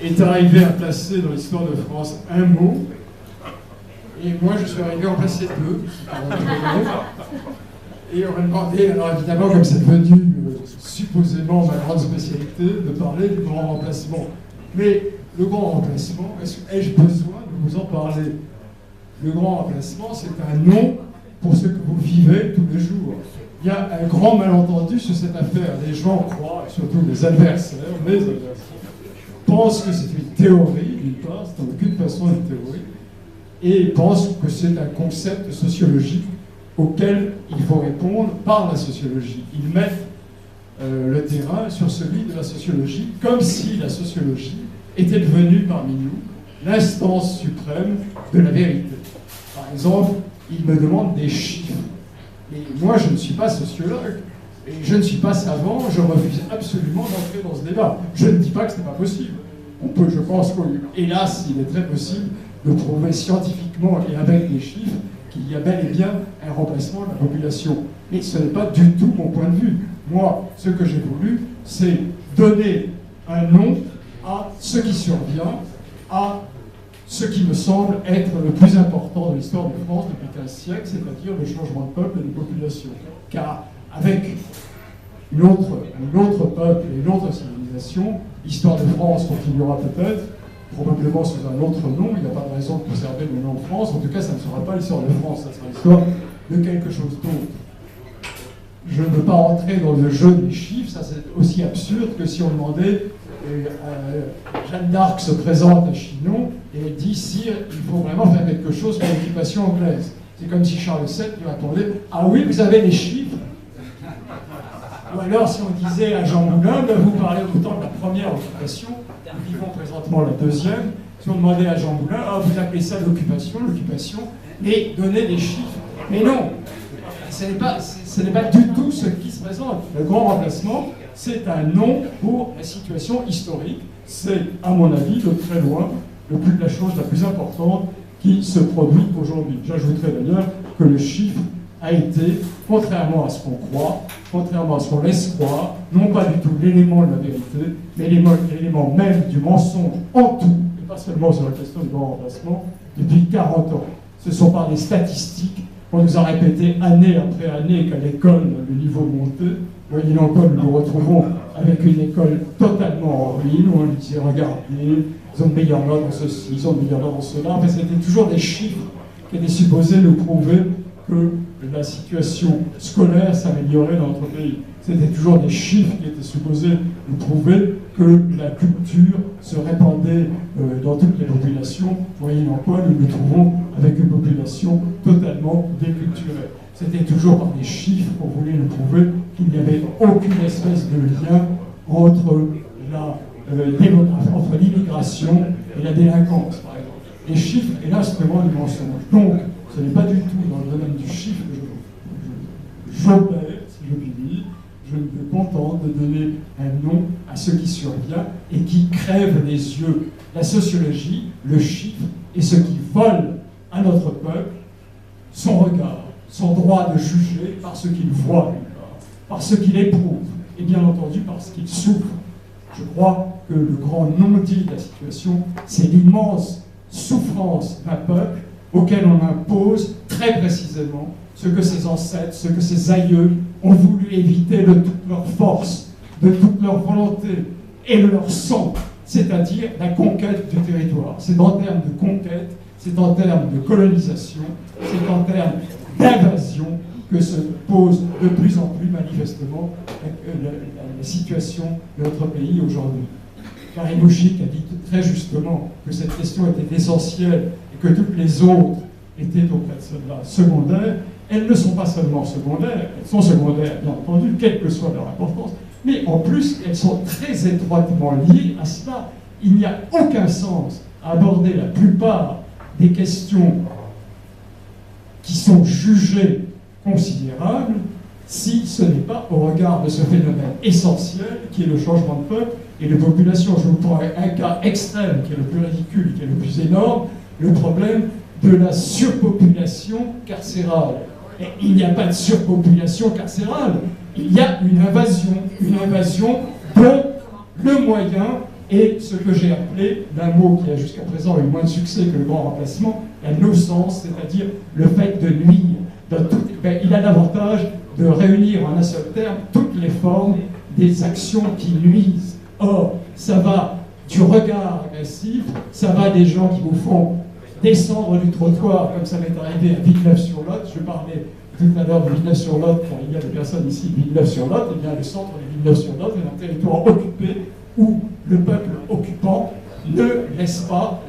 est arrivé à placer dans l'histoire de France un mot, et moi je suis arrivé à en placer deux. Et on m'a demandé, alors évidemment, comme c'est devenu supposément ma grande spécialité, de parler du grand remplacement. Mais le grand remplacement, ai-je besoin de vous en parler? Le grand remplacement, c'est un nom pour ce que vous vivez tous les jours. Il y a un grand malentendu sur cette affaire. Les gens croient, surtout les adversaires, pensent que c'est une théorie, d'une part, c'est en aucune façon une théorie, et pensent que c'est un concept sociologique auquel il faut répondre par la sociologie. Ils mettent le terrain sur celui de la sociologie, comme si la sociologie était devenue parmi nous l'instance suprême de la vérité. Par exemple, ils me demandent des chiffres. Et moi, je ne suis pas sociologue, et je ne suis pas savant, je refuse absolument d'entrer dans ce débat. Je ne dis pas que ce n'est pas possible. On peut, je pense, hélas, il est très possible de prouver scientifiquement et avec des chiffres qu'il y a bel et bien un remplacement de la population. Mais ce n'est pas du tout mon point de vue. Moi, ce que j'ai voulu, c'est donner un nom à ce qui survient, à ce qui me semble être le plus important de l'histoire de France depuis 15 siècles, c'est-à-dire le changement de peuple et de population. Car avec un autre peuple et une autre civilisation, l'histoire de France continuera peut-être, probablement sous un autre nom, il n'y a pas de raison de conserver le nom de France, en tout cas ça ne sera pas l'histoire de France, ça sera l'histoire de quelque chose d'autre. Je ne veux pas rentrer dans le jeu des chiffres, ça c'est aussi absurde que si on demandait, Jeanne d'Arc se présente à Chinon et elle dit, sire, il faut vraiment faire quelque chose pour l'occupation anglaise. C'est comme si Charles VII lui répondait, ah oui, vous avez les chiffres. Ou alors si on disait à Jean Moulin, vous parlez autant de la première occupation, nous vivons présentement la deuxième, si on demandait à Jean Moulin, ah, vous appelez ça l'occupation, et donnez des chiffres. Mais non, ce n'est pas du tout ce qui se présente. Le grand remplacement, c'est un nom pour la situation historique. C'est, à mon avis, de très loin, la chose la plus importante qui se produit aujourd'hui. J'ajouterai d'ailleurs que le chiffre a été, contrairement à ce qu'on croit, contrairement à ce qu'on laisse croire, non pas du tout l'élément de la vérité, mais l'élément même du mensonge en tout, et pas seulement sur la question du grand remplacement, depuis 40 ans. Ce sont par des statistiques qu'on nous a répété année après année qu'à l'école, le niveau montait. Moyennant quoi, nous nous retrouvons avec une école totalement en ruine, où on nous disait, regardez, ils ont de meilleures notes dans ceci, ils ont de meilleures notes dans cela. Enfin, c'était toujours des chiffres qui étaient supposés nous prouver que la situation scolaire s'améliorait dans notre pays. C'était toujours des chiffres qui étaient supposés nous prouver que la culture se répandait dans toutes les populations, moyennant quoi nous nous trouvons avec une population totalement déculturée. C'était toujours par des chiffres qu'on voulait nous prouver qu'il n'y avait aucune espèce de lien entre l'immigration et la délinquance, par exemple. Les chiffres est l'instrument du mensonge. Donc, ce n'est pas du tout dans le domaine du chiffre que j'opère, si je puis dire. Je me contente de donner un nom à ce qui survient et qui crève les yeux. La sociologie, le chiffre, est ce qui vole à notre peuple son regard, son droit de juger par ce qu'il voit, par ce qu'il éprouve, et bien entendu par ce qu'il souffre. Je crois que le grand non-dit de la situation, c'est l'immense souffrance d'un peuple auquel on impose très précisément ce que ses ancêtres, ce que ses aïeux ont voulu éviter de toute leur force, de toute leur volonté et de leur sang, c'est-à-dire la conquête du territoire. C'est en termes de conquête, c'est en termes de colonisation, c'est en termes d'invasion que se pose de plus en plus manifestement la situation de notre pays aujourd'hui. Karim Mouchik a dit très justement que cette question était essentielle et que toutes les autres étaient auprès de celle-là secondaires. Elles ne sont pas seulement secondaires, elles sont secondaires, bien entendu, quelle que soit leur importance, mais en plus, elles sont très étroitement liées à cela. Il n'y a aucun sens à aborder la plupart des questions qui sont jugées considérables si ce n'est pas au regard de ce phénomène essentiel qui est le changement de peuple et de population. Je vous prends un cas extrême qui est le plus ridicule, qui est le plus énorme, le problème de la surpopulation carcérale. Et il n'y a pas de surpopulation carcérale, il y a une invasion dont le moyen et ce que j'ai appelé, d'un mot qui a jusqu'à présent eu moins de succès que le grand remplacement, la nocence, c'est-à-dire le fait de nuire. Il a l'avantage de réunir en un seul terme toutes les formes des actions qui nuisent. Or, ça va du regard agressif, ça va des gens qui vous font descendre du trottoir, comme ça m'est arrivé à Villeneuve-sur-Lot. Je parlais tout à l'heure de Villeneuve-sur-Lot, car il y a des personnes ici de Villeneuve-sur-Lot. Eh bien, le centre de Villeneuve-sur-Lot est un territoire occupé où le peuple occupant ne laisse pas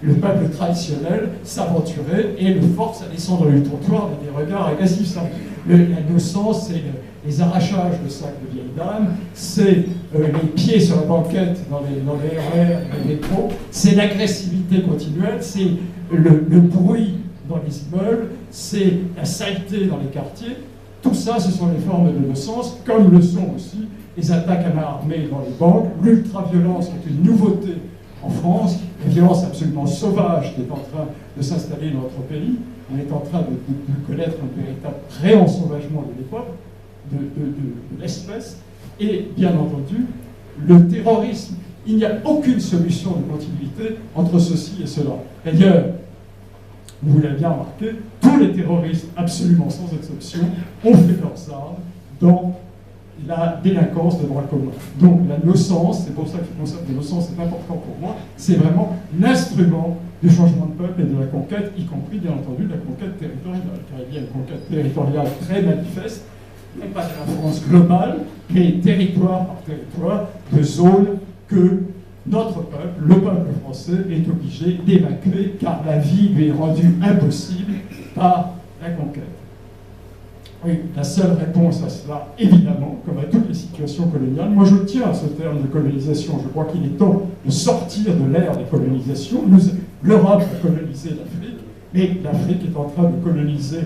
le peuple traditionnel s'aventurer et le force à descendre du trottoir avec des regards agressifs. La nocence, c'est les arrachages de sacs de vieilles dames, c'est les pieds sur la banquette dans les RER, les métros, c'est l'agressivité continuelle, c'est le bruit dans les immeubles, c'est la saleté dans les quartiers. Tout ça, ce sont les formes de nocence, comme le sont aussi les attaques à main armée dans les banques, l'ultra-violence qui est une nouveauté en France, une violence absolument sauvage qui est en train de s'installer dans notre pays. On est en train de connaître un véritable réensauvagement de l'époque, de l'espèce, et bien entendu, le terrorisme. Il n'y a aucune solution de continuité entre ceci et cela. D'ailleurs, vous l'avez bien remarqué, tous les terroristes, absolument sans exception, ont fait leurs armes dans la délinquance de droit commun. Donc la nocence, c'est pour ça que le concept de nocence est important pour moi, c'est vraiment l'instrument du changement de peuple et de la conquête, y compris bien entendu de la conquête territoriale, car il y a une conquête territoriale très manifeste, non pas de la France globale, mais territoire par territoire, de zones que notre peuple, le peuple français, est obligé d'évacuer, car la vie lui est rendue impossible par la conquête. Oui, la seule réponse à cela, évidemment, comme à toutes les situations coloniales, moi je tiens à ce terme de colonisation, je crois qu'il est temps de sortir de l'ère des colonisations. L'Europe a colonisé l'Afrique, mais l'Afrique est en train de coloniser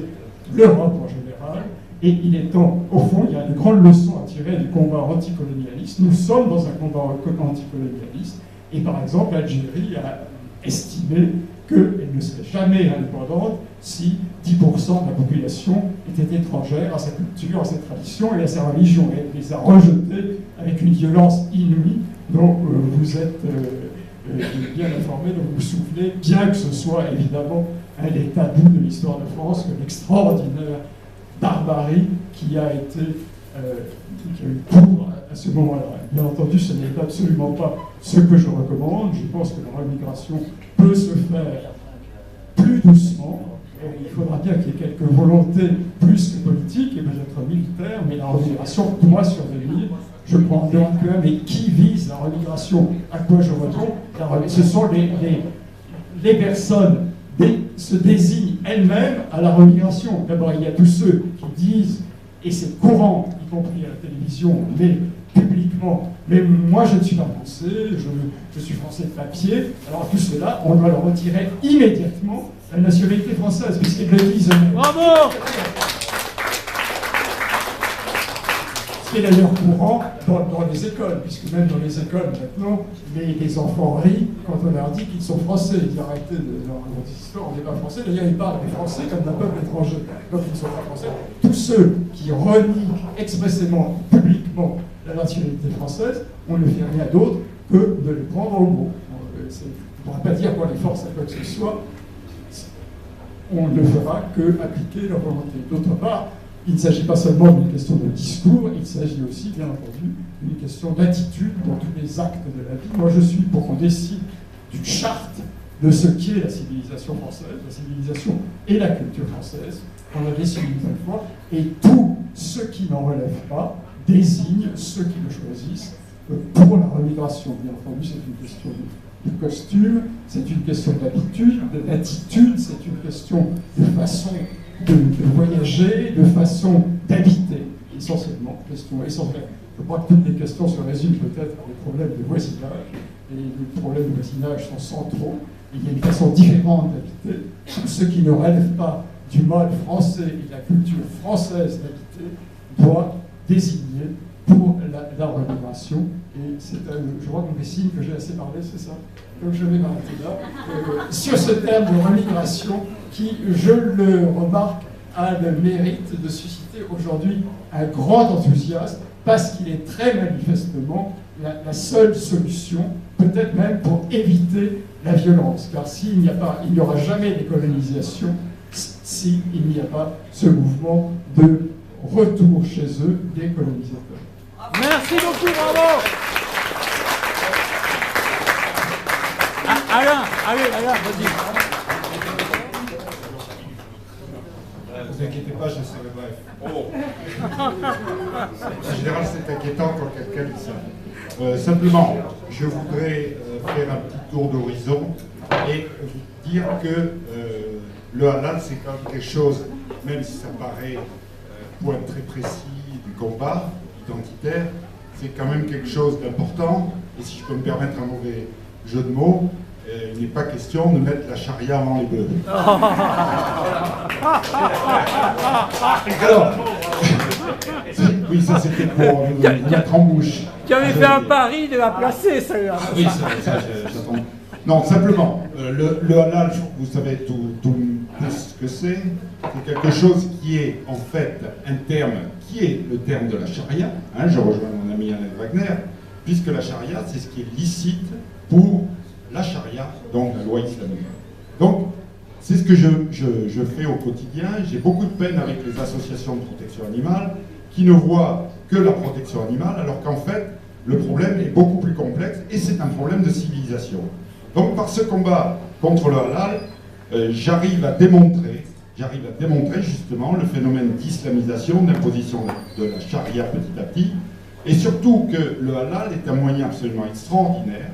l'Europe en général, et il est temps, au fond, il y a une grande leçon à tirer du combat anticolonialiste. Nous sommes dans un combat anticolonialiste, et par exemple, l'Algérie a estimé qu'elle ne serait jamais indépendante si 10% de la population était étrangère à sa culture, à ses traditions et à sa religion. Et elle les a rejetés avec une violence inouïe dont vous êtes bien informés, dont vous vous souvenez, bien que ce soit évidemment un des tabous de l'histoire de France, que l'extraordinaire barbarie qui a eu cours à ce moment-là. Bien entendu, ce n'est absolument pas ce que je recommande. Je pense que la remigration peut se faire plus doucement. Il faudra bien qu'il y ait quelques volontés plus que politiques et peut-être militaires, mais la remigration doit survenir. Je prends donc mais qui vise la remigration? À quoi je retourne? Ce sont les personnes se désignent elles-mêmes à la remigration. D'abord, il y a tous ceux qui disent, et c'est courant, y compris à la télévision, mais publiquement, mais moi je ne suis pas français, je suis français de papier. Alors à tout cela, on doit leur retirer immédiatement la nationalité française, puisqu'ils le disent eux-mêmes. Bravo! Ce qui est d'ailleurs courant dans les écoles, puisque même dans les écoles maintenant, les enfants rient quand on leur dit qu'ils sont français. Ils disent arrêtez de leur raconter cette histoire, on n'est pas français. D'ailleurs, ils parlent des Français comme d'un peuple étranger, donc ils ne sont pas français. Tous ceux qui renient expressément, publiquement, la nationalité française, on ne fait rien d'autre que de les prendre au mot. On ne pourra pas dire qu'on les force à quoi que ce soit. On ne fera que appliquer leur volonté. D'autre part, il ne s'agit pas seulement d'une question de discours, il s'agit aussi, bien entendu, d'une question d'attitude dans tous les actes de la vie. Moi, je suis pour qu'on décide d'une charte de ce qu'est la civilisation française, la civilisation et la culture française. On a décidé une seule fois, et tous ceux qui n'en relèvent pas désignent ceux qui le choisissent pour la remigration. Bien entendu, c'est une question de costume, c'est une question d'habitude, d'attitude, c'est une question de façon de voyager, de façon d'habiter, essentiellement, question essentielle. Je crois que toutes les questions se résument peut-être à des problèmes de voisinage, et les problèmes de voisinage sont centraux. Il y a une façon différente d'habiter. Ceux qui ne relèvent pas du mode français et de la culture française d'habiter doivent désigner pour la remigration. Et c'est je crois qu'on me signe que j'ai assez parlé, c'est ça? Donc je vais m'arrêter là. Sur ce terme de remigration qui, je le remarque, a le mérite de susciter aujourd'hui un grand enthousiasme parce qu'il est très manifestement la seule solution, peut-être même pour éviter la violence. Car il n'y aura jamais décolonisation s'il n'y a pas ce mouvement de retour chez eux des colonisateurs. Merci beaucoup, bravo. Alain, vas-y. Ne vous inquiétez pas, je serai bref. En général, c'est inquiétant quand quelqu'un dit ça. Simplement, je voudrais faire un petit tour d'horizon et vous dire que le halal, c'est quand même quelque chose, même si ça paraît point très précis du combat identitaire, c'est quand même quelque chose d'important. Et si je peux me permettre un mauvais jeu de mots, il n'est pas question de mettre la charia avant les bœufs. Alors, oui, ça c'était pour mettre en bouche. Tu avais fait un pari de la placer, celle-là. Ah, oui, ça j'attends. Non, simplement, le halal, vous savez tout ce que c'est. C'est quelque chose qui est en fait un terme qui est le terme de la charia. Hein, je rejoins mon ami Annette Wagner, puisque la charia, c'est ce qui est licite pour la charia, donc la loi islamique. Donc, c'est ce que je fais au quotidien. J'ai beaucoup de peine avec les associations de protection animale qui ne voient que la protection animale, alors qu'en fait, le problème est beaucoup plus complexe et c'est un problème de civilisation. Donc, par ce combat contre le halal, j'arrive à démontrer justement le phénomène d'islamisation, d'imposition de la charia petit à petit, et surtout que le halal est un moyen absolument extraordinaire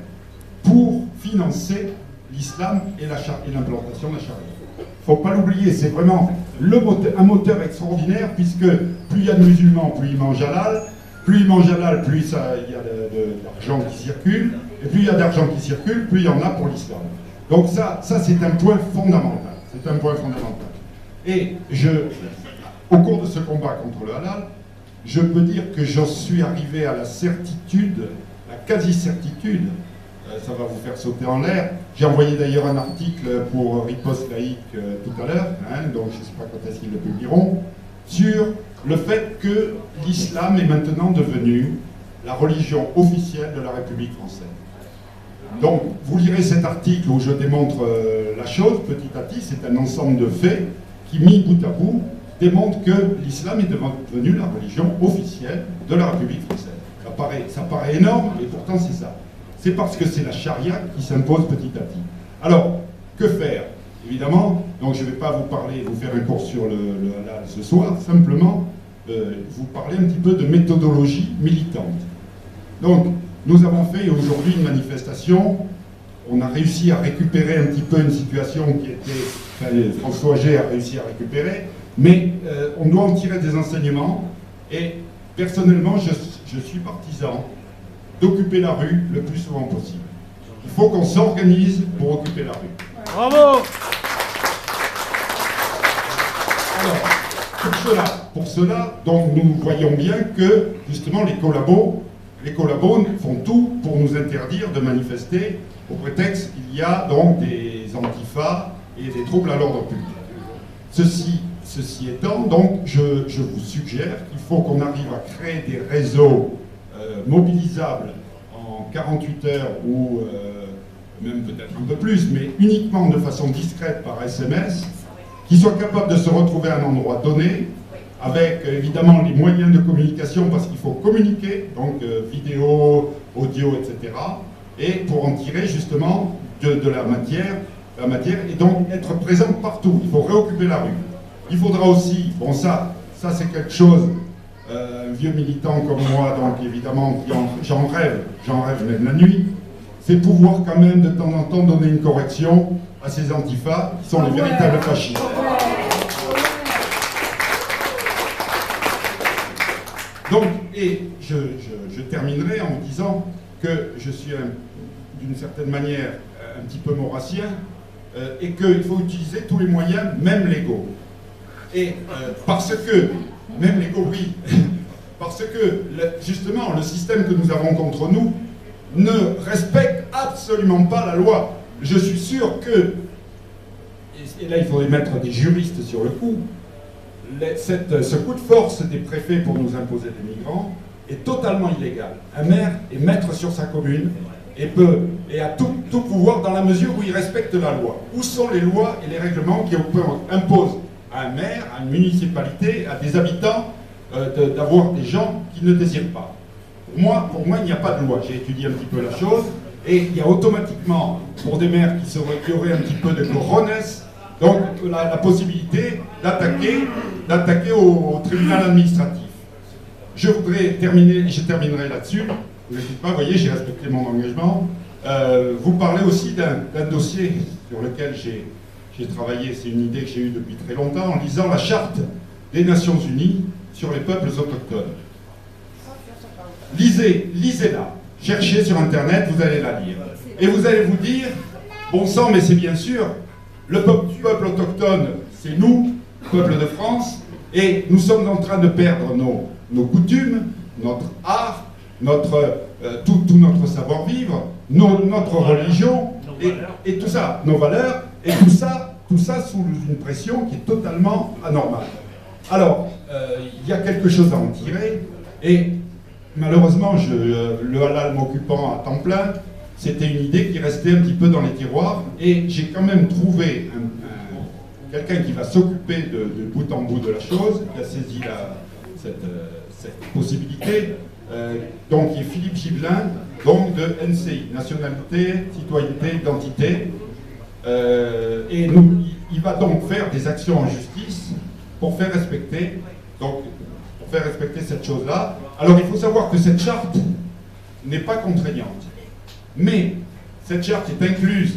pour financer l'islam et l'implantation de la charia. Il ne faut pas l'oublier, c'est vraiment un moteur extraordinaire, puisque plus il y a de musulmans, plus ils mangent halal, plus ils mangent halal, plus il y a de l'argent qui circule, et plus il y a d'argent qui circule, plus il y en a pour l'islam. Donc ça c'est un point fondamental. C'est un point fondamental. Et au cours de ce combat contre le halal, je peux dire que j'en suis arrivé à la certitude, la quasi-certitude, ça va vous faire sauter en l'air. J'ai envoyé d'ailleurs un article pour Riposte Laïque tout à l'heure, hein, donc je ne sais pas quand est-ce qu'ils le publieront, sur le fait que l'islam est maintenant devenu la religion officielle de la République française. Donc, vous lirez cet article où je démontre la chose petit à petit, c'est un ensemble de faits qui, mis bout à bout, démontrent que l'islam est devenu la religion officielle de la République française. Ça paraît énorme, et pourtant c'est ça. C'est parce que c'est la charia qui s'impose petit à petit. Alors, que faire? Évidemment, donc je ne vais pas vous faire un cours sur le halal ce soir, simplement vous parler un petit peu de méthodologie militante. Donc, nous avons fait aujourd'hui une manifestation, on a réussi à récupérer un petit peu une situation qui était, François G a réussi à récupérer, mais on doit en tirer des enseignements, et personnellement, je suis partisan d'occuper la rue le plus souvent possible. Il faut qu'on s'organise pour occuper la rue. Bravo! Alors, pour cela, donc nous voyons bien que, justement, les collabos font tout pour nous interdire de manifester au prétexte qu'il y a donc des antifas et des troubles à l'ordre public. Ceci étant, donc, je vous suggère qu'il faut qu'on arrive à créer des réseaux mobilisables en 48 heures ou même peut-être un peu plus, mais uniquement de façon discrète par SMS, qui soient capables de se retrouver à un endroit donné, avec évidemment les moyens de communication, parce qu'il faut communiquer, donc vidéo, audio, etc., et pour en tirer justement de la matière, et donc être présent partout. Il faut réoccuper la rue. Il faudra aussi, bon ça c'est quelque chose, un vieux militant comme moi, donc évidemment, j'en rêve même la nuit, c'est pouvoir quand même de temps en temps donner une correction à ces antifas qui sont les véritables fascistes. Donc, et je terminerai en vous disant que je suis d'une certaine manière un petit peu maurassien et qu'il faut utiliser tous les moyens, même légaux. Et parce que, même légaux, oui, parce que justement le système que nous avons contre nous ne respecte absolument pas la loi. Je suis sûr que, et là il faudrait mettre des juristes sur le coup, ce coup de force des préfets pour nous imposer des migrants est totalement illégal. Un maire est maître sur sa commune et a tout pouvoir dans la mesure où il respecte la loi. Où sont les lois et les règlements qui imposent à un maire, à une municipalité, à des habitants d'avoir des gens qui ne désirent pas? Pour moi, il n'y a pas de loi. J'ai étudié un petit peu la chose et il y a automatiquement, pour des maires qui auraient un petit peu de cojones, donc la possibilité d'attaquer au tribunal administratif. Je voudrais terminer, et je terminerai là-dessus, ne vous pas, vous voyez, j'ai respecté mon engagement. Vous parlez aussi d'un dossier sur lequel j'ai travaillé, c'est une idée que j'ai eue depuis très longtemps, en lisant la charte des Nations Unies sur les peuples autochtones. Lisez-la, cherchez sur Internet, vous allez la lire. Et vous allez vous dire, bon sang, mais c'est bien sûr, le peuple autochtone, c'est nous, peuple de France, et nous sommes en train de perdre nos coutumes, notre art, tout notre savoir-vivre, notre religion, et tout ça, nos valeurs, et tout ça sous une pression qui est totalement anormale. Alors, il y a quelque chose à en tirer, et malheureusement, le halal m'occupant à temps plein, c'était une idée qui restait un petit peu dans les tiroirs, et j'ai quand même trouvé quelqu'un qui va s'occuper de bout en bout de la chose, qui a saisi cette possibilité, donc qui est Philippe Gibelin, donc de NCI, Nationalité, Citoyenneté, Identité, et il va donc faire des actions en justice pour faire respecter, cette chose-là. Alors il faut savoir que cette charte n'est pas contraignante, mais cette charte est incluse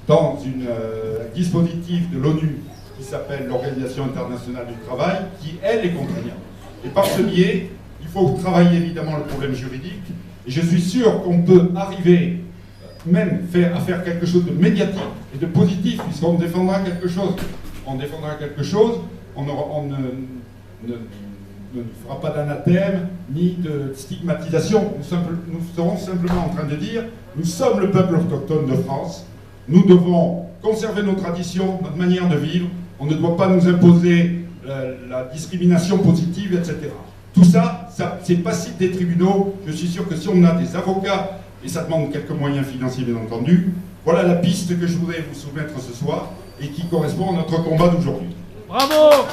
dans un dispositif de l'ONU qui s'appelle l'Organisation internationale du travail, qui elle est contraignante. Et par ce biais, il faut travailler évidemment le problème juridique, et je suis sûr qu'on peut arriver même à faire quelque chose de médiatique et de positif, puisqu'on défendra quelque chose. On ne fera pas d'anathème, ni de stigmatisation. Nous serons simplement en train de dire, nous sommes le peuple autochtone de France, nous devons conserver nos traditions, notre manière de vivre, on ne doit pas nous imposer la discrimination positive, etc. Tout ça, c'est passible des tribunaux. Je suis sûr que si on a des avocats, et ça demande quelques moyens financiers bien entendu, voilà la piste que je voudrais vous soumettre ce soir, et qui correspond à notre combat d'aujourd'hui. Bravo!